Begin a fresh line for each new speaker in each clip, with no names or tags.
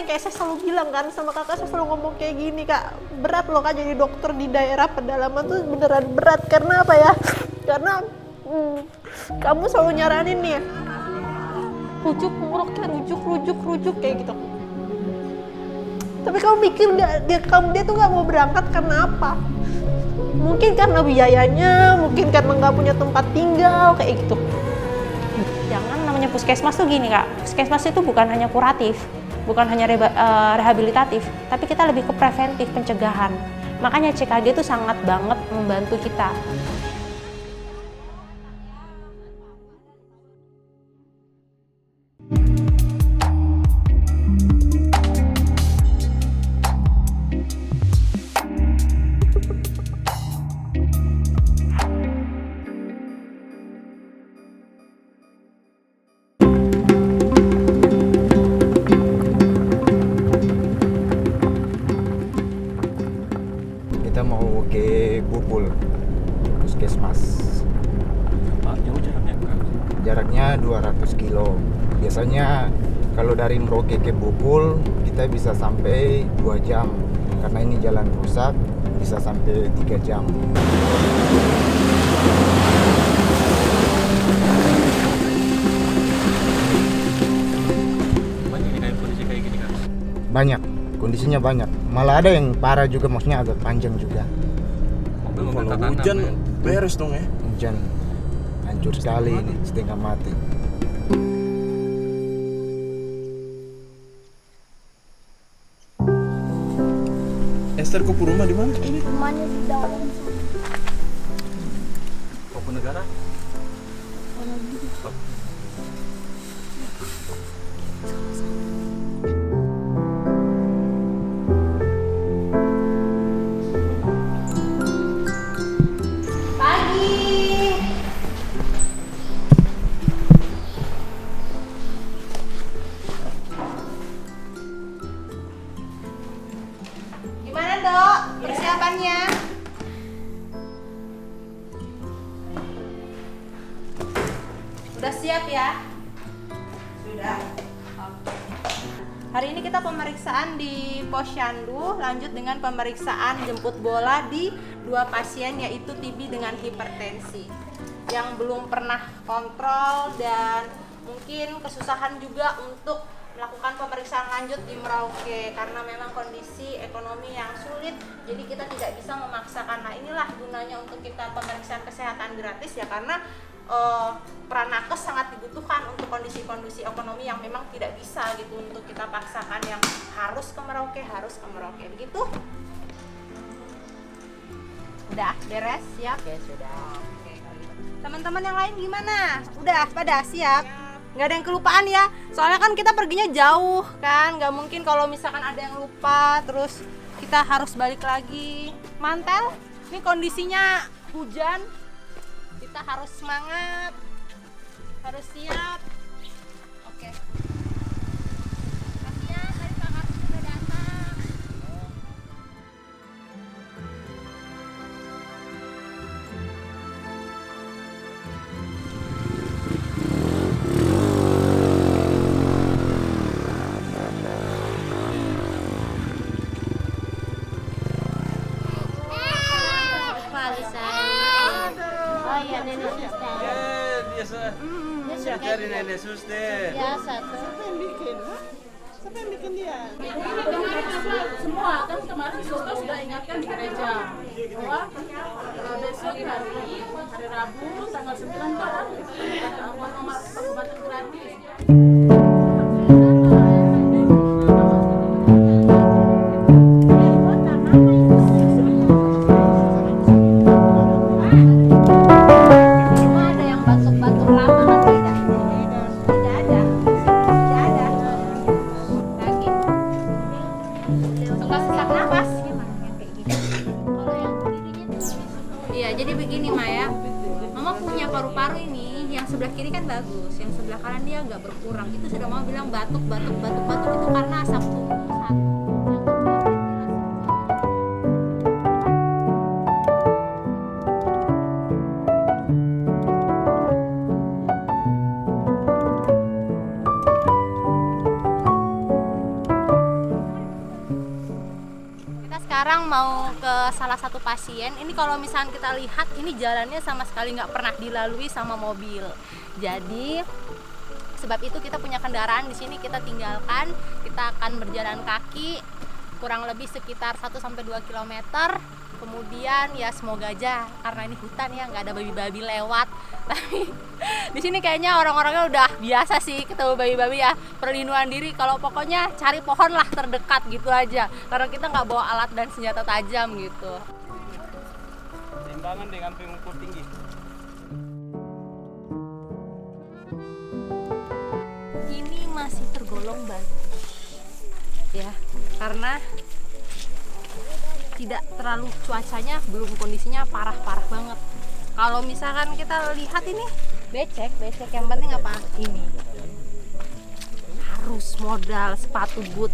kayak saya selalu bilang kan sama kakak, saya selalu ngomong kayak gini, Kak, berat loh Kak jadi dokter di daerah pedalaman tuh beneran berat. Karena apa ya? Karena kamu selalu nyaranin nih, rujuk kayak gitu. Tapi kamu mikir dia tuh nggak mau berangkat karena apa? Mungkin karena biayanya, mungkin karena nggak punya tempat tinggal kayak gitu.
Jangan, namanya puskesmas tuh gini Kak, puskesmas itu bukan hanya kuratif, bukan hanya rehabilitatif, tapi kita lebih ke preventif, pencegahan. Makanya CKG itu sangat banget membantu kita.
Kita mau ke Bupul, puskesmas.
Jauh jaraknya Kak?
Jaraknya 200 kilo. Biasanya kalau dari Merauke ke Bupul kita bisa sampai 2 jam. Karena ini jalan rusak, bisa sampai 3 jam.
Banyak nih kayak kondisi kayak gini Kak?
Banyak, kondisinya banyak. Malah ada yang parah juga, maksudnya agak panjang juga.
Mobil
Kalau
tanam
hujan
ya.
beres dong ya.
Hujan hancur sekali ini, setengah mati.
Esther, kau rumah di mana ini?
Rumahnya di dalam.
Papua Negara?
Gimana Dok persiapannya? Udah siap ya? Sudah. Oke. Hari ini kita pemeriksaan di Posyandu, lanjut dengan pemeriksaan jemput bola di 2 pasien yaitu TB dengan hipertensi yang belum pernah kontrol dan mungkin kesusahan juga untuk melakukan pemeriksaan lanjut di Merauke karena memang kondisi ekonomi yang sulit, jadi kita tidak bisa memaksakan. Nah inilah gunanya untuk kita pemeriksaan kesehatan gratis ya, karena peran nakes sangat dibutuhkan untuk kondisi-kondisi ekonomi yang memang tidak bisa gitu untuk kita paksakan yang harus ke Merauke begitu. Udah beres, siap?
Oke, sudah.
Oke, kalau gitu. Teman-teman yang lain gimana? Udah pada siap? Nggak ada yang kelupaan ya? Soalnya kan kita perginya jauh kan, nggak mungkin kalau misalkan ada yang lupa terus kita harus balik lagi. Mantel, ini kondisinya hujan, kita harus semangat, harus siap. Oke. Kasihan tadi Pak Kartus sudah datang.
Oh iya, nenek suster.
Biasa.
Dia
Cari nenek suster.
biasa tuh.
Semua kan kemarin suster sudah ingatkan di gereja bahwa besok hari Rabu tanggal 9 Pak ada pengobatan gratis.
Cuma ada yang batuk-batuk lama kan tidak? Tidak ada. Tidak ada. Lagi. Suka sesak napas. Kalau yang begininya tuh.
Iya, jadi begini Maya. Mama punya paru-paru ini, yang sebelah kiri kan bagus, yang sebelah kanan dia agak berkurang. Itu sudah Mama bilang batuk itu karena asap tubuh. salah satu pasien. Ini kalau misalnya kita lihat, ini jalannya sama sekali nggak pernah dilalui sama mobil. Jadi sebab itu kita punya kendaraan di sini kita tinggalkan. Kita akan berjalan kaki kurang lebih sekitar 1-2 km. Kemudian ya semoga aja, karena ini hutan ya, nggak ada babi-babi lewat. Tapi di sini kayaknya orang-orangnya udah biasa sih ketemu babi-babi ya. Perlindungan diri, kalau pokoknya cari pohon lah terdekat gitu aja. Karena kita nggak bawa alat dan senjata tajam gitu.
Timbangan dengan pengukur tinggi.
Ini masih tergolong bagus ya, karena tidak terlalu, cuacanya belum kondisinya parah-parah banget. Kalau misalkan kita lihat ini becek yang penting apa? Ini harus modal sepatu boot.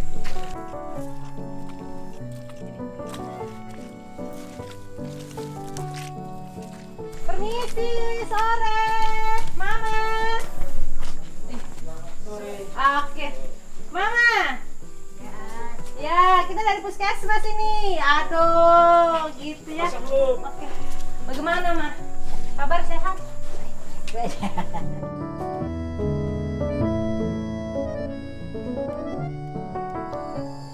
Permisi, sore, Mama. Oke, Mama. Ya, kita dari puskesmas ini. Aduh, gitu ya. Oke. Bagaimana, Ma? Kabar sehat?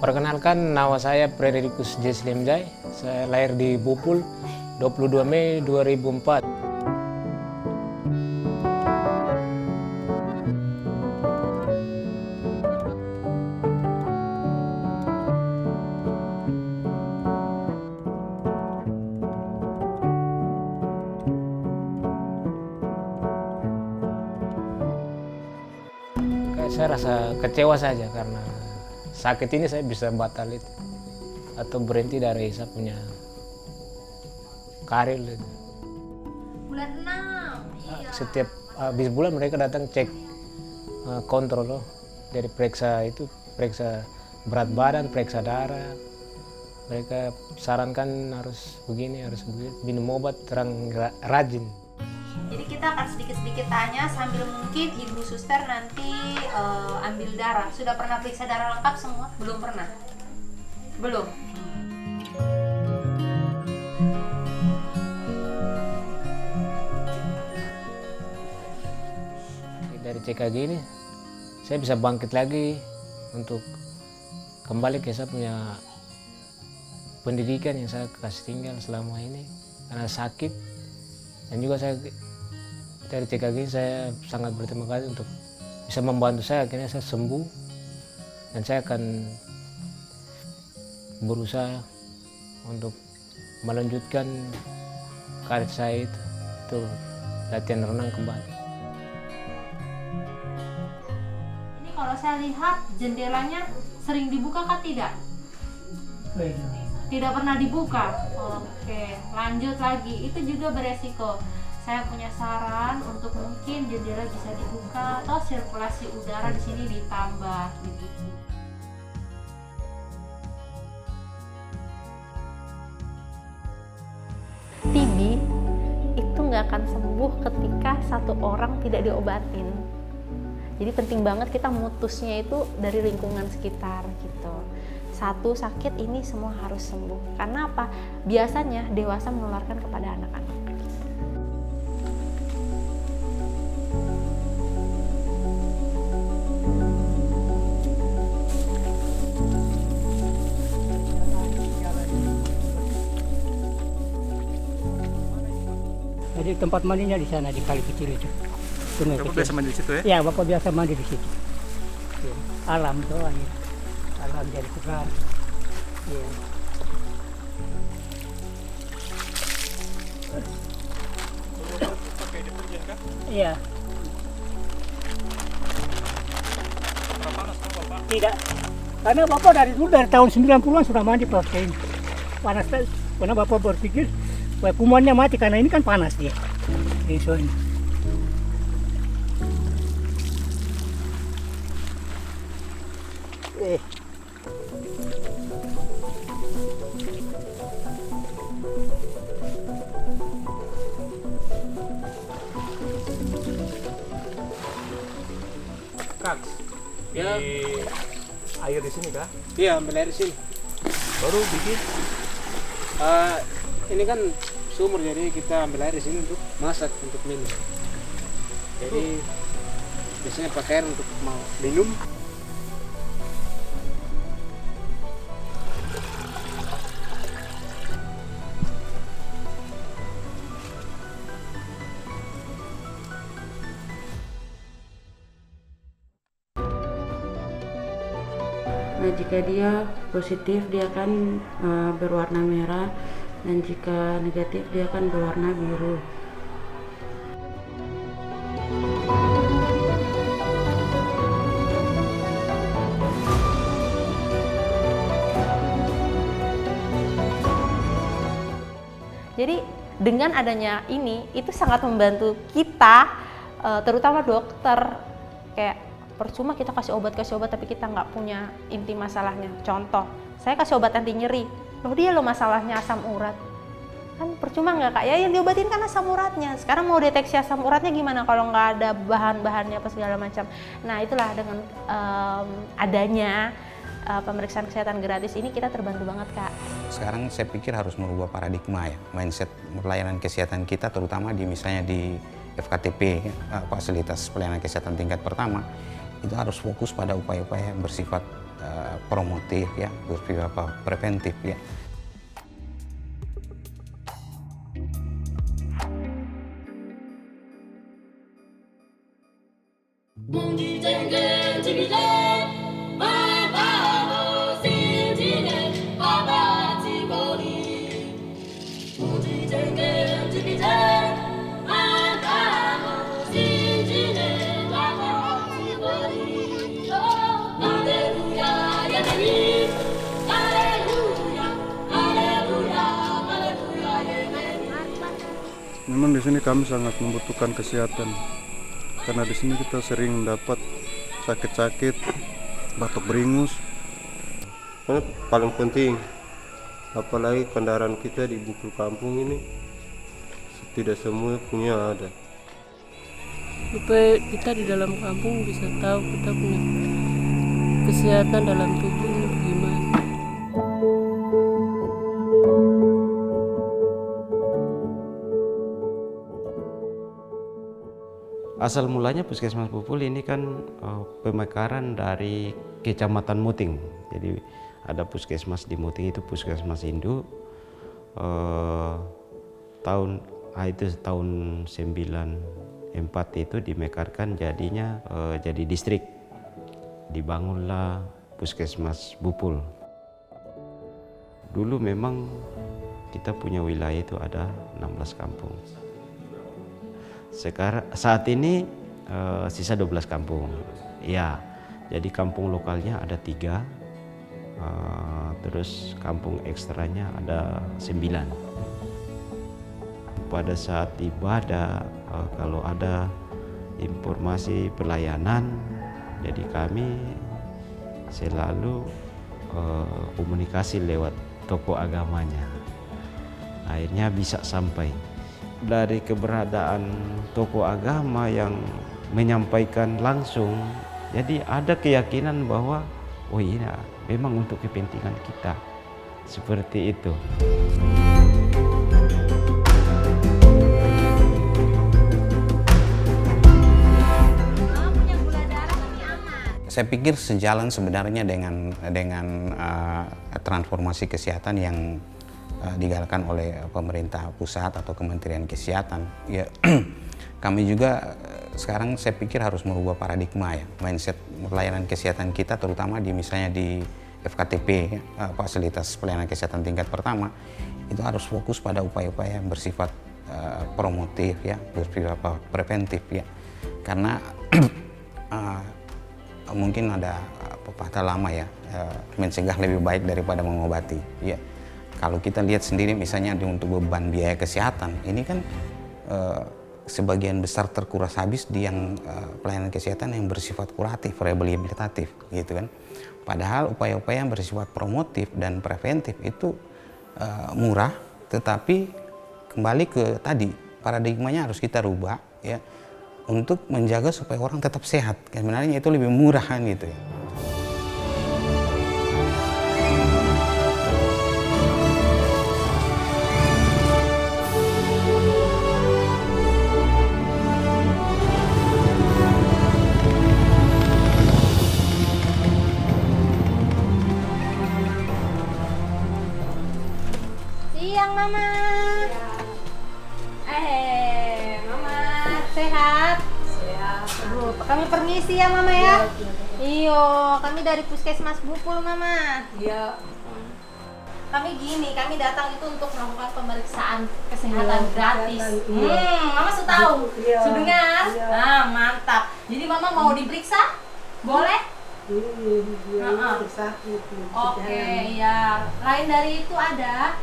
Perkenalkan, nama saya Frederikus Jeslimjai. Saya lahir di Bupul 22 Mei 2004. Saya rasa kecewa saja karena sakit ini saya bisa batal itu atau berhenti dari saya punya karir itu.
Bulan 6. Iya.
Setiap habis bulan mereka datang cek kontrol loh. Dari periksa berat badan, periksa darah. Mereka sarankan harus begini, minum obat terang rajin.
Jadi kita akan sedikit-sedikit tanya sambil mungkin Ibu Suster nanti ambil darah. Sudah pernah periksa darah lengkap semua? Belum pernah? Belum?
Dari CKG ini saya bisa bangkit lagi untuk kembali ke saya punya pendidikan yang saya kasih tinggal selama ini karena sakit. Dan juga saya dari CKG saya sangat berterima kasih untuk bisa membantu saya, akhirnya saya sembuh dan saya akan berusaha untuk melanjutkan karir saya itu latihan renang kembali.
Ini kalau saya lihat jendelanya sering dibuka kah tidak? Tidak pernah dibuka. Oke, lanjut lagi. Itu juga beresiko. Saya punya saran untuk mungkin jendela bisa dibuka atau sirkulasi udara di sini ditambah begitu.
TB itu nggak akan sembuh ketika satu orang tidak diobatin. Jadi penting banget kita mutusnya itu dari lingkungan sekitar gitu. Satu sakit ini semua harus sembuh. Karena apa? Biasanya dewasa menularkan kepada anak-anak.
Jadi tempat mandinya di sana, di kali kecil itu.
Bapak biasa mandi di situ ya?
Ya, Bapak biasa mandi di situ. Ya. Alam tuh, alam jadi segar. Ya.
Pakai deterjen kah?
Iya.
Berapa panas tuh Bapak?
Tidak. Karena Bapak dari dulu, dari tahun 90-an sudah mandi pakai ini. Panas, karena Bapak berpikir kumannya mati karena ini kan panas dia. Ini.
Kak,
Ya.
air di sini kah?
Iya, ambil air sini.
Baru bikin.
Ini kan sumur, jadi kita ambil air di sini untuk masak, untuk minum. Jadi biasanya pakai air untuk mau minum.
Nah, jika dia positif dia akan berwarna merah, dan jika negatif dia akan berwarna biru.
Jadi dengan adanya ini itu sangat membantu kita, terutama dokter. Kayak percuma kita kasih obat tapi kita nggak punya inti masalahnya. Contoh, saya kasih obat anti nyeri, loh dia lo masalahnya asam urat, kan percuma nggak kak? Ya yang diobatin kan asam uratnya. Sekarang mau deteksi asam uratnya gimana kalau nggak ada bahan-bahannya apa segala macam. Nah itulah dengan adanya pemeriksaan kesehatan gratis ini kita terbantu banget kak.
Sekarang saya pikir harus merubah paradigma ya, mindset pelayanan kesehatan kita, terutama di misalnya di FKTP, fasilitas pelayanan kesehatan tingkat pertama, itu harus fokus pada upaya-upaya yang bersifat promotif ya, bersifat preventif ya.
Memang di sini kami sangat membutuhkan kesehatan, karena di sini kita sering dapat sakit-sakit, batuk beringus.
Ini paling penting, apalagi kendaraan kita di Bupul kampung ini tidak semua punya ada.
Supaya kita di dalam kampung bisa tahu kita punya kesehatan dalam tubuh ini bagaimana.
Asal mulanya Puskesmas Bupul ini kan pemekaran dari Kecamatan Muting. Jadi ada puskesmas di Muting, itu Puskesmas Induk. Tahun 94 itu dimekarkan jadinya jadi distrik. Dibangunlah Puskesmas Bupul. Dulu memang kita punya wilayah itu ada 16 kampung. Sekarang saat ini sisa 12 kampung. Ya, jadi kampung lokalnya ada 3, terus kampung ekstranya ada 9. Pada saat ibadah kalau ada informasi pelayanan, jadi kami selalu komunikasi lewat tokoh agamanya. Akhirnya bisa sampai. Dari keberadaan tokoh agama yang menyampaikan langsung, jadi ada keyakinan bahwa oh iya memang untuk kepentingan kita, seperti itu.
Saya pikir sejalan sebenarnya dengan transformasi kesehatan yang digalakan oleh pemerintah pusat atau Kementerian Kesehatan. Ya, kami juga sekarang saya pikir harus merubah paradigma ya, mindset pelayanan kesehatan kita, terutama di misalnya di FKTP, fasilitas pelayanan kesehatan tingkat pertama, itu harus fokus pada upaya-upaya yang bersifat promotif ya, bersifat preventif ya. Karena mungkin ada pepatah lama ya, mencegah lebih baik daripada mengobati ya. Kalau kita lihat sendiri misalnya untuk beban biaya kesehatan, ini kan sebagian besar terkuras habis di yang pelayanan kesehatan yang bersifat kuratif, rehabilitatif gitu kan. Padahal upaya-upaya yang bersifat promotif dan preventif itu murah, tetapi kembali ke tadi, paradigmanya harus kita rubah ya, untuk menjaga supaya orang tetap sehat. Sebenarnya itu lebih murah kan gitu ya.
Kami permisi ya Mama ya. Iyo, kami dari Puskesmas Bupul Mama.
Iya.
Kami datang itu untuk melakukan pemeriksaan kesehatan gratis. Mama sudah tahu, sudah dengar? Nah, mantap. Jadi Mama mau diperiksa? Boleh? Oke, ya. Lain dari itu ada?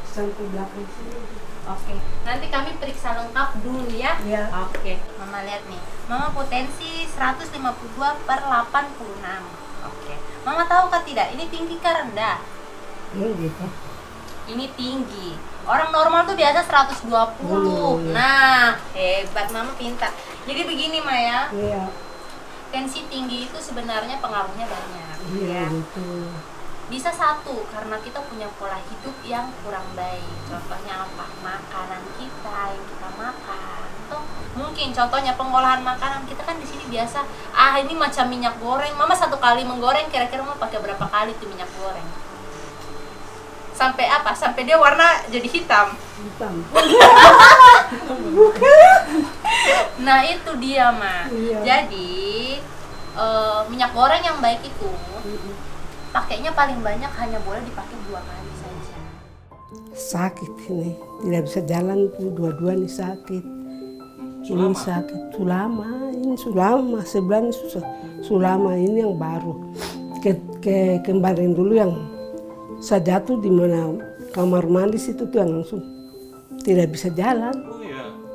Sampai belakang sini.
Oke, nanti kami periksa lengkap dulu ya. Oke, Mama lihat nih. Mama potensi 152/86. Oke. Mama tahu kan tidak? Ini tinggi ke rendah? Ini tinggi. Orang normal tuh biasa 120. Nah, hebat, Mama pintar. Jadi begini Maya. Tensi tinggi itu sebenarnya pengaruhnya banyak. Bisa satu, karena kita punya pola hidup yang kurang baik. Contohnya apa? Makanan kita yang kita makan. Atau mungkin contohnya pengolahan makanan kita kan di sini biasa. Ini macam minyak goreng. Mama satu kali menggoreng kira-kira mau pakai berapa kali tuh minyak goreng? Sampai apa? Sampai dia warna jadi hitam. Nah itu dia mah. Jadi minyak goreng yang baik itu pakainya paling banyak hanya boleh dipakai 2 kali saja.
Sakit ini, tidak bisa jalan dua-dua nih sakit. Ini sakit sulama, sebelah ini susah. Sulama ini yang baru. Kemarin dulu yang saya jatuh di mana kamar mandi situ tuh yang langsung tidak bisa jalan.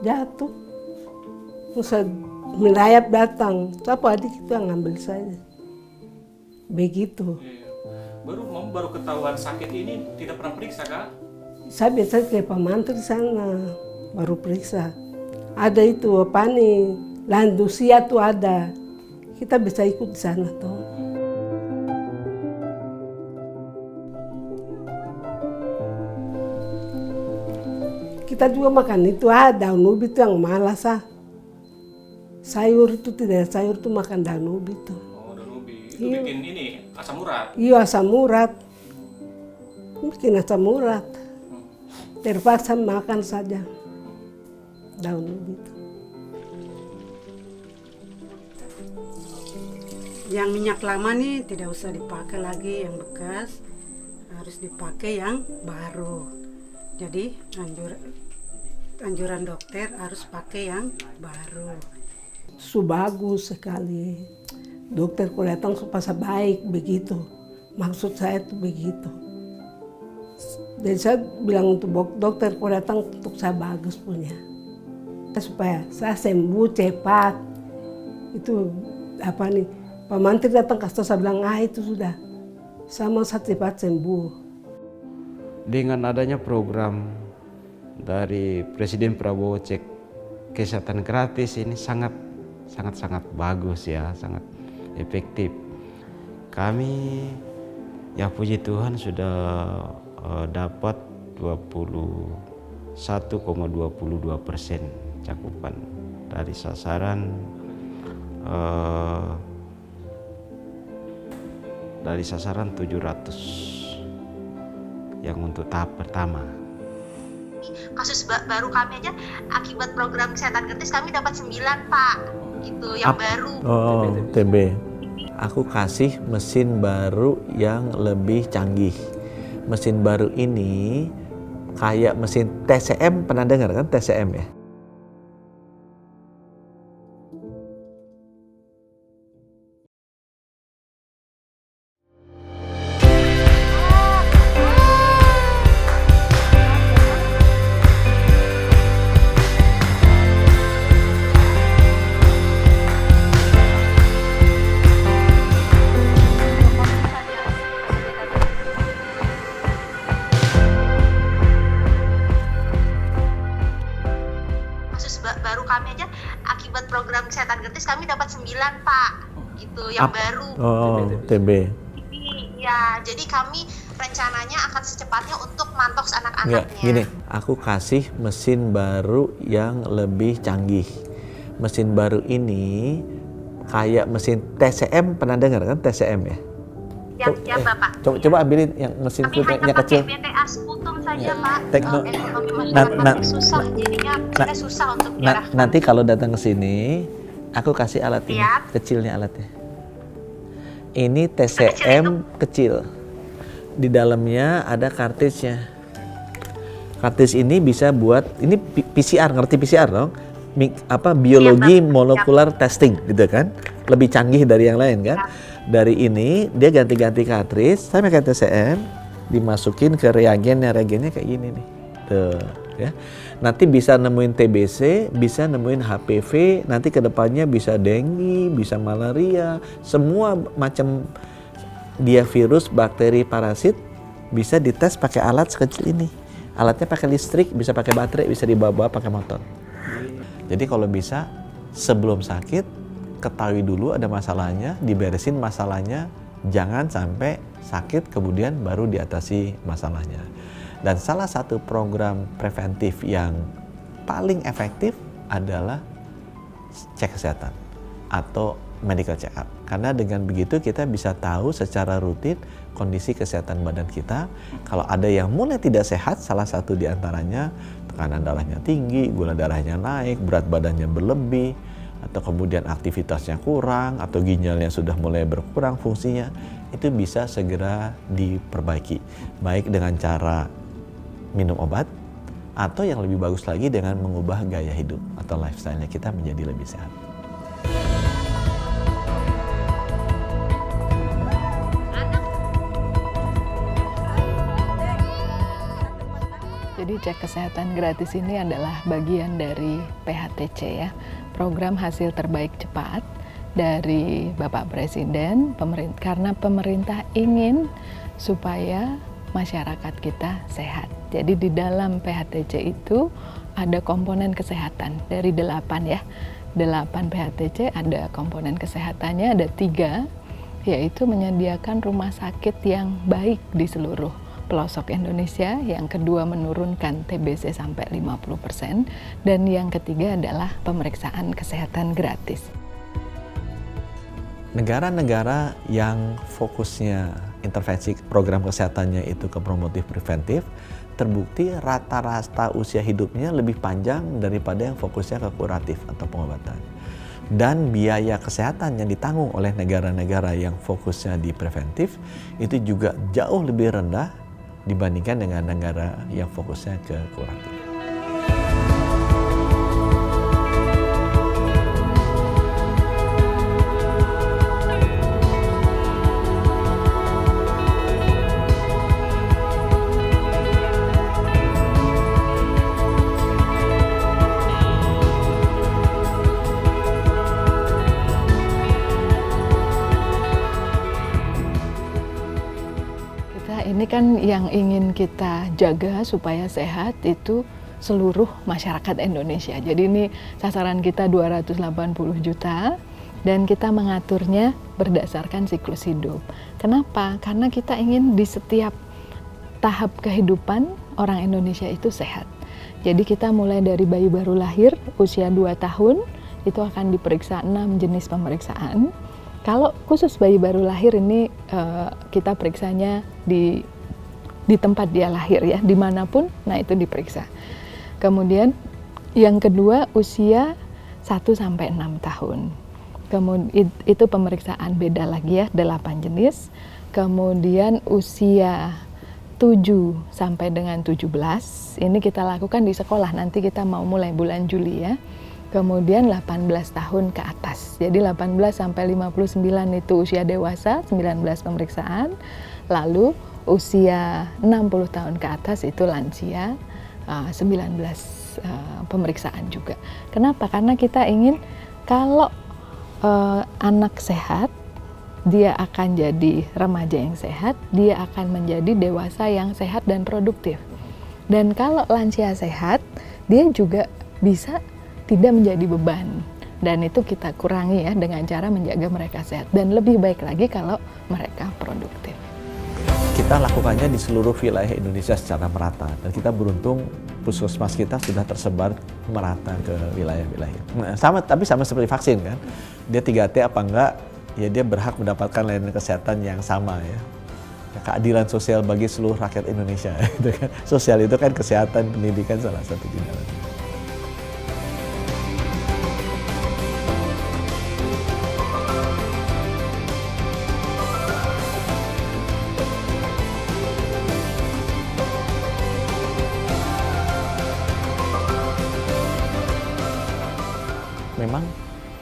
Jatuh. Terus melayap datang, siapa adik itu yang ngambil saya. Begitu.
Baru ketahuan sakit ini tidak pernah periksa kak?
Saya biasa ke pemantau di sana, baru periksa. Ada itu apa nih, landusia tuh ada. Kita bisa ikut di sana tuh. Kita juga makan itu daun ubi itu yang malas Sayur itu tidak sayur tuh makan daun ubi tuh.
Itu bikin ini asam urat.
Iya asam urat. Bikin asam urat. Terpaksa makan saja daun ubi itu.
Yang minyak lama nih tidak usah dipakai lagi yang bekas, harus dipakai yang baru. Jadi anjuran dokter harus pakai yang baru.
Bagus sekali. Dokter kalau datang supaya baik begitu. Maksud saya itu begitu. Jadi saya bilang untuk dokter kalau datang untuk saya bagus punya. Supaya saya sembuh cepat. Itu apa nih? Pak Menteri datang kasih saya bilang itu sudah. Saya mau cepat sembuh.
Dengan adanya program dari Presiden Prabowo cek kesehatan gratis ini sangat bagus ya, sangat efektif. Kami ya puji Tuhan sudah dapat 21,22% cakupan dari sasaran 700 yang untuk tahap pertama.
Kasus baru kami aja akibat program kesehatan gratis kami dapat 9 Pak. Itu yang baru.
TB. Aku kasih mesin baru yang lebih canggih. Mesin baru ini kayak mesin TCM, pernah dengar kan TCM ya?
Baru kami aja akibat program kesehatan gratis kami dapat 9 Pak. Itu yang baru.
TB.
Ya, jadi kami rencananya akan secepatnya untuk mantoks anak-anaknya.
Gini, aku kasih mesin baru yang lebih canggih. Mesin baru ini kayak mesin TCM, pernah dengar kan TCM ya?
Ya Bapak.
Coba ambilin yang mesin kulitnya kecil.
BTA Sputum saja Pak.
Ekonomi
masyarakat susah, jadinya kita susah untuk menyerahkan.
Nanti kalau datang ke sini, Aku kasih alat ini, kecilnya alatnya. Ini TCM kecil. Di dalamnya ada kartisnya. Kartis ini bisa buat, ini PCR, ngerti PCR dong? Biologi molekular testing gitu kan? Lebih canggih dari yang lain kan? Dari ini dia ganti-ganti kartris, saya pakai TCM, dimasukin ke reagennya kayak gini nih. Tuh, ya. Nanti bisa nemuin TBC, bisa nemuin HPV, nanti kedepannya bisa dengue, bisa malaria, semua macam dia virus, bakteri, parasit bisa dites pakai alat sekecil ini. Alatnya pakai listrik, bisa pakai baterai, bisa dibawa pakai motor. Jadi kalau bisa sebelum sakit ketahui dulu ada masalahnya, diberesin masalahnya, jangan sampai sakit kemudian baru diatasi masalahnya. Dan salah satu program preventif yang paling efektif adalah cek kesehatan atau medical check up. Karena dengan begitu kita bisa tahu secara rutin kondisi kesehatan badan kita. Kalau ada yang mulai tidak sehat, salah satu diantaranya tekanan darahnya tinggi, gula darahnya naik, berat badannya berlebih, atau kemudian aktivitasnya kurang, atau ginjalnya sudah mulai berkurang fungsinya, itu bisa segera diperbaiki. Baik dengan cara minum obat, atau yang lebih bagus lagi dengan mengubah gaya hidup atau lifestyle-nya kita menjadi lebih sehat.
Jadi cek kesehatan gratis ini adalah bagian dari PHTC ya, program hasil terbaik cepat dari Bapak Presiden, karena pemerintah ingin supaya masyarakat kita sehat. Jadi di dalam PHTC itu ada komponen kesehatan dari 8 ya. 8 PHTC ada komponen kesehatannya, ada 3, yaitu menyediakan rumah sakit yang baik di seluruh pelosok Indonesia, yang kedua menurunkan TBC sampai 50%, dan yang ketiga adalah pemeriksaan kesehatan gratis.
Negara-negara yang fokusnya intervensi program kesehatannya itu ke promotif preventif, terbukti rata-rata usia hidupnya lebih panjang daripada yang fokusnya ke kuratif atau pengobatan. Dan biaya kesehatan yang ditanggung oleh negara-negara yang fokusnya di preventif itu juga jauh lebih rendah dibandingkan dengan negara yang fokusnya ke kuratif.
Ini kan yang ingin kita jaga supaya sehat itu seluruh masyarakat Indonesia. Jadi ini sasaran kita 280 juta dan kita mengaturnya berdasarkan siklus hidup. Kenapa? Karena kita ingin di setiap tahap kehidupan orang Indonesia itu sehat. Jadi kita mulai dari bayi baru lahir usia 2 tahun itu akan diperiksa 6 jenis pemeriksaan. Kalau khusus bayi baru lahir ini kita periksanya di tempat dia lahir ya, dimanapun, nah itu diperiksa. Kemudian yang kedua usia 1-6 tahun. Kemudian itu pemeriksaan beda lagi ya, 8 jenis. Kemudian usia 7 sampai dengan 17, ini kita lakukan di sekolah, nanti kita mau mulai bulan Juli ya. Kemudian 18 tahun ke atas, jadi 18 sampai 59 itu usia dewasa, 19 pemeriksaan. Lalu usia 60 tahun ke atas itu lansia, 19 pemeriksaan juga. Kenapa? Karena kita ingin kalau anak sehat, dia akan jadi remaja yang sehat, dia akan menjadi dewasa yang sehat dan produktif. Dan kalau lansia sehat, dia juga bisa tidak menjadi beban, dan itu kita kurangi ya dengan cara menjaga mereka sehat, dan lebih baik lagi kalau mereka produktif.
Kita lakukannya di seluruh wilayah Indonesia secara merata, dan kita beruntung puskesmas kita sudah tersebar merata ke wilayah-wilayah. Nah, tapi sama seperti vaksin kan, dia 3T apa enggak, ya dia berhak mendapatkan layanan kesehatan yang sama ya. Keadilan sosial bagi seluruh rakyat Indonesia. Gitu kan. Sosial itu kan kesehatan, pendidikan salah satu jalan.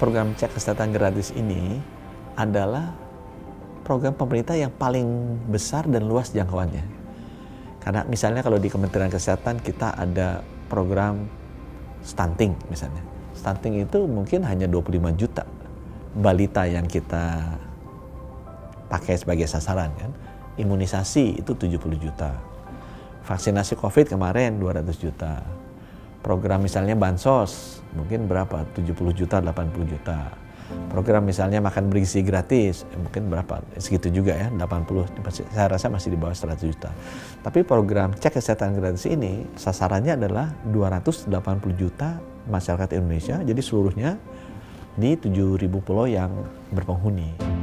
program cek kesehatan gratis ini adalah program pemerintah yang paling besar dan luas jangkauannya. Karena misalnya kalau di Kementerian Kesehatan kita ada program stunting misalnya. Stunting itu mungkin hanya 25 juta balita yang kita pakai sebagai sasaran kan. Imunisasi itu 70 juta. Vaksinasi COVID kemarin 200 juta. Program misalnya bansos mungkin berapa? 70 juta, 80 juta. Program misalnya makan bergizi gratis mungkin berapa? Segitu juga ya, 80. Saya rasa masih di bawah 100 juta. Tapi program cek kesehatan gratis ini sasarannya adalah 280 juta masyarakat Indonesia. Jadi seluruhnya di 7.000 pulau yang berpenghuni.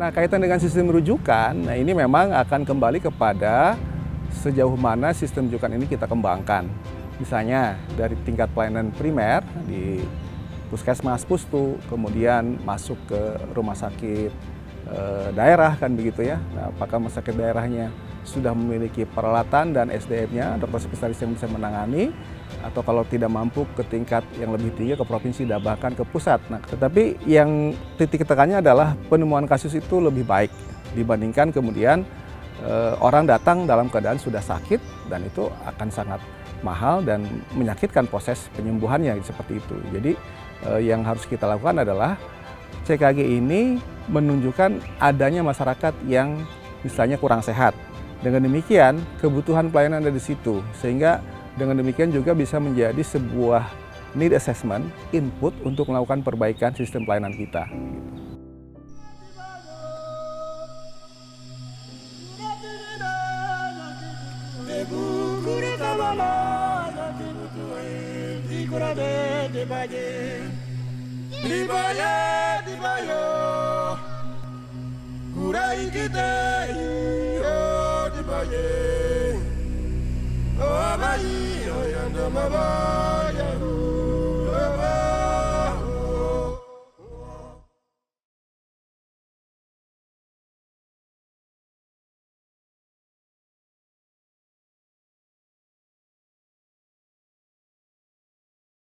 Nah, kaitan dengan sistem rujukan, nah ini memang akan kembali kepada sejauh mana sistem rujukan ini kita kembangkan. Misalnya dari tingkat pelayanan primer di puskesmas, pustu, kemudian masuk ke rumah sakit daerah kan begitu ya. Nah, apakah rumah sakit daerahnya sudah memiliki peralatan dan SDM-nya, dokter spesialis yang bisa menangani, atau kalau tidak mampu ke tingkat yang lebih tinggi ke provinsi dan bahkan ke pusat. Nah, tetapi yang titik tekannya adalah penemuan kasus itu lebih baik dibandingkan kemudian orang datang dalam keadaan sudah sakit dan itu akan sangat mahal dan menyakitkan proses penyembuhannya seperti itu. Jadi yang harus kita lakukan adalah CKG ini menunjukkan adanya masyarakat yang misalnya kurang sehat. Dengan demikian kebutuhan pelayanan ada di situ sehingga dengan demikian juga bisa menjadi sebuah need assessment, input untuk melakukan perbaikan sistem pelayanan kita.
Oh,